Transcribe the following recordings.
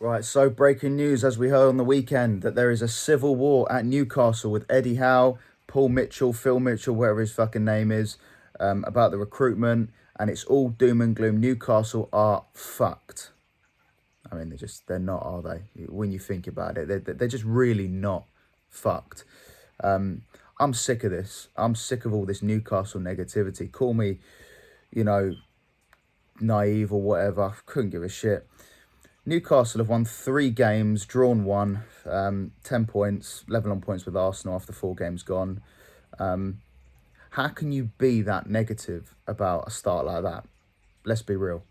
Right, so breaking news as we heard on the weekend that there is a civil war at Newcastle with Eddie Howe, Paul Mitchell, Phil Mitchell, whatever his fucking name is, about the recruitment, and it's all doom and gloom. Newcastle are fucked. I mean, they're not, are they? When you think about it, they're just really not fucked. I'm sick of this. I'm sick of all this Newcastle negativity. Call me, you know, naive or whatever. I couldn't give a shit. Newcastle have won 3 games, drawn one, 10 points, level on points with Arsenal after 4 games gone. How can you be that negative about a start like that? Let's be real.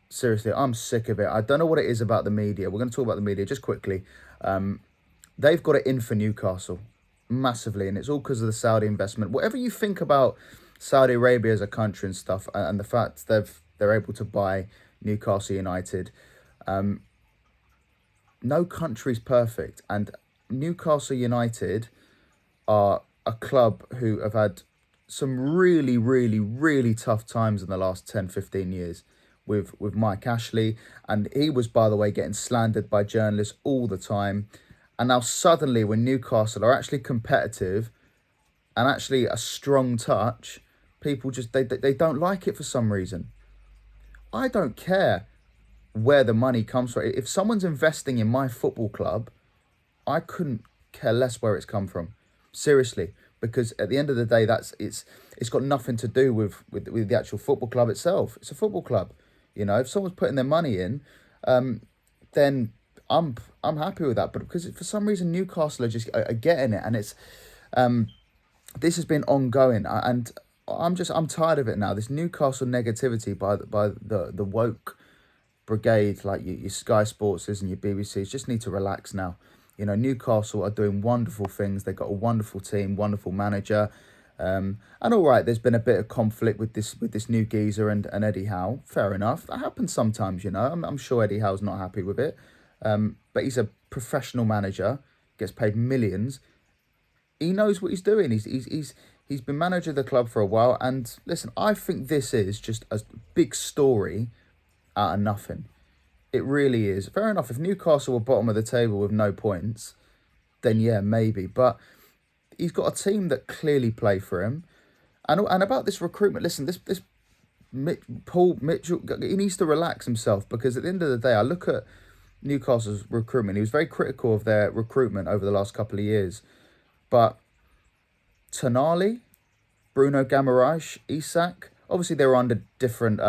Seriously, I'm sick of it. I don't know what it is about the media. We're going to talk about the media just quickly. They've got it in for Newcastle massively, and it's all because of the Saudi investment. Whatever you think about Saudi Arabia as a country and stuff, and the fact they're able to buy Newcastle United, no country's perfect, and Newcastle United are a club who have had some really, really, really tough times in the last 10, 15 years with Mike Ashley. And he was, by the way, getting slandered by journalists all the time. And now suddenly when Newcastle are actually competitive and actually a strong touch, people just, they don't like it for some reason. I don't care where the money comes from. If someone's investing in my football club, I couldn't care less where it's come from. Seriously, because at the end of the day, it's got nothing to do with the actual football club itself. It's a football club. You know, if someone's putting their money in, then I'm happy with that. But because for some reason Newcastle are getting it, and it's this has been ongoing, and I'm tired of it now. This Newcastle negativity by the woke brigade, like your Sky Sportses and your BBCs, just need to relax now. You know, Newcastle are doing wonderful things. They've got a wonderful team, wonderful manager. And all right, there's been a bit of conflict with this new geezer and Eddie Howe. Fair enough. That happens sometimes, you know. I'm sure Eddie Howe's not happy with it. But he's a professional manager, gets paid millions. He knows what he's doing. He's been manager of the club for a while. And listen, I think this is just a big story out of nothing. It really is. Fair enough, if Newcastle were bottom of the table with no points, then yeah, maybe. But he's got a team that clearly play for him. And about this recruitment, listen, this Paul Mitchell, he needs to relax himself, because at the end of the day, I look at Newcastle's recruitment. He was very critical of their recruitment over the last couple of years. But Tonali, Bruno Guimaraes, Isak, obviously they were under different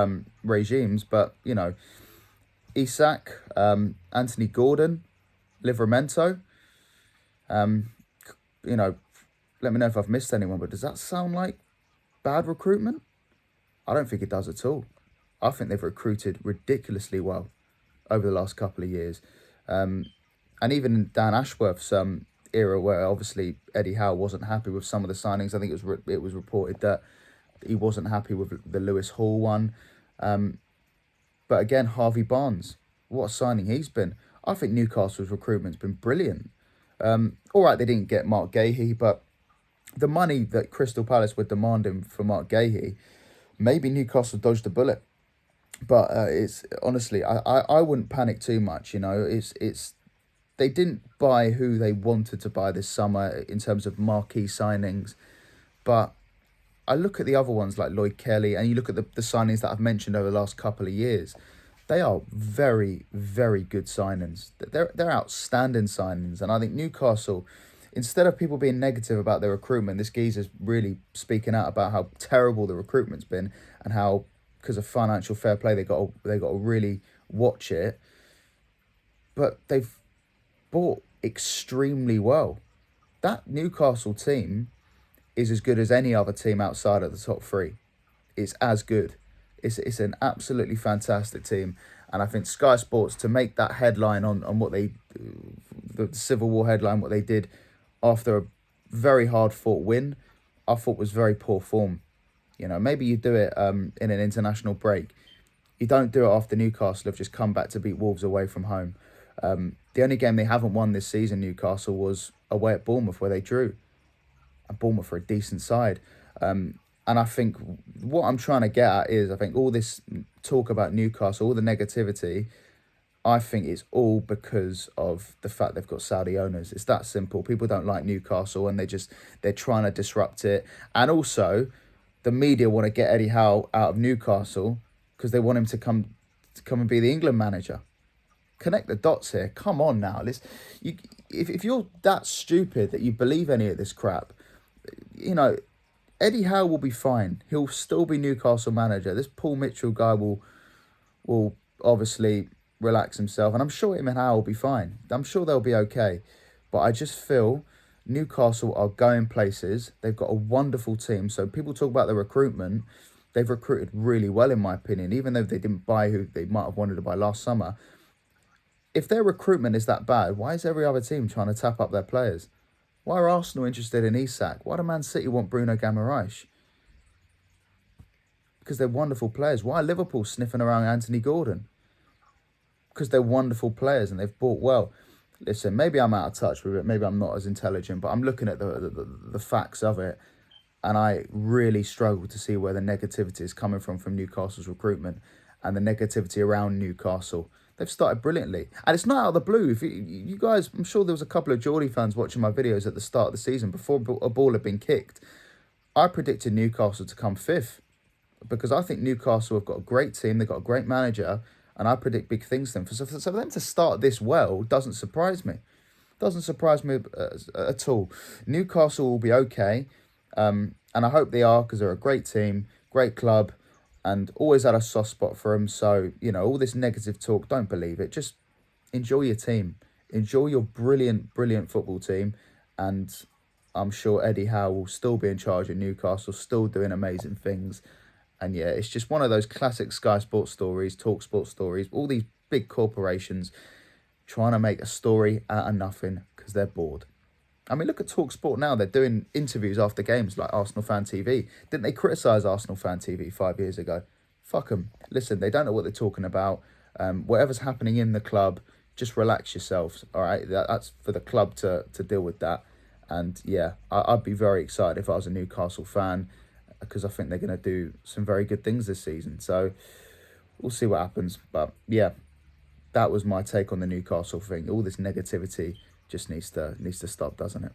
regimes, but, you know, Isak, Anthony Gordon, Livramento. You know, let me know if I've missed anyone, but does that sound like bad recruitment? I don't think it does at all. I think they've recruited ridiculously well over the last couple of years. And even in Dan Ashworth's era, where obviously Eddie Howe wasn't happy with some of the signings, I think it was reported that he wasn't happy with the Lewis Hall one. But again, Harvey Barnes, what a signing he's been. I think Newcastle's recruitment's been brilliant. All right, they didn't get Mark Gahey, but the money that Crystal Palace were demanding for Mark Gahey, maybe Newcastle dodged a bullet. But it's honestly, I wouldn't panic too much. You know, it's they didn't buy who they wanted to buy this summer in terms of marquee signings, but I look at the other ones like Lloyd Kelly, and you look at the signings that I've mentioned over the last couple of years. They are very, very good signings. They're outstanding signings. And I think Newcastle, instead of people being negative about their recruitment, this geezer's really speaking out about how terrible the recruitment's been, and how, because of financial fair play, they got to really watch it. But they've bought extremely well. That Newcastle team is as good as any other team outside of the top three. It's as good. It's an absolutely fantastic team. And I think Sky Sports, to make that headline on what they, the Civil War headline, what they did after a very hard fought win, I thought was very poor form. You know, maybe you do it in an international break. You don't do it after Newcastle have just come back to beat Wolves away from home. The only game they haven't won this season, Newcastle, was away at Bournemouth, where they drew. And Bournemouth are a decent side. And I think what I'm trying to get at is, I think all this talk about Newcastle, all the negativity, I think it's all because of the fact they've got Saudi owners. It's that simple. People don't like Newcastle, and they're trying to disrupt it. And also, the media want to get Eddie Howe out of Newcastle because they want him to come and be the England manager. Connect the dots here. Come on now. If you're that stupid that you believe any of this crap, you know, Eddie Howe will be fine. He'll still be Newcastle manager. This Paul Mitchell guy will obviously relax himself, and I'm sure him and Howe will be fine. I'm sure they'll be okay. But I just feel Newcastle are going places. They've got a wonderful team. So people talk about the recruitment. They've recruited really well, in my opinion, even though they didn't buy who they might have wanted to buy last summer. If their recruitment is that bad, why is every other team trying to tap up their players? Why are Arsenal interested in Isak? Why do Man City want Bruno Guimaraes? Because they're wonderful players. Why are Liverpool sniffing around Anthony Gordon? Because they're wonderful players and they've bought well. Listen, maybe I'm out of touch with it. Maybe I'm not as intelligent, but I'm looking at the facts of it, and I really struggle to see where the negativity is coming from Newcastle's recruitment and the negativity around Newcastle. They've started brilliantly. And it's not out of the blue. If you guys, I'm sure there was a couple of Geordie fans watching my videos at the start of the season before a ball had been kicked. I predicted Newcastle to come fifth because I think Newcastle have got a great team. They've got a great manager, and I predict big things to them. So for them to start this well doesn't surprise me. Doesn't surprise me at all. Newcastle will be okay, and I hope they are because they're a great team, great club, and always had a soft spot for them. So, all this negative talk, don't believe it. Just enjoy your team. Enjoy your brilliant, brilliant football team. And I'm sure Eddie Howe will still be in charge of Newcastle, still doing amazing things. And yeah, it's just one of those classic Sky Sports stories, Talk Sports stories, all these big corporations trying to make a story out of nothing because they're bored. I mean, look at TalkSport now. They're doing interviews after games like Arsenal Fan TV. Didn't they criticise Arsenal Fan TV 5 years ago? Fuck them. Listen, they don't know what they're talking about. Whatever's happening in the club, just relax yourselves. All right, that's for the club to deal with that. And yeah, I'd be very excited if I was a Newcastle fan because I think they're going to do some very good things this season. So we'll see what happens. But yeah, that was my take on the Newcastle thing. All this negativity just needs to stop, doesn't it?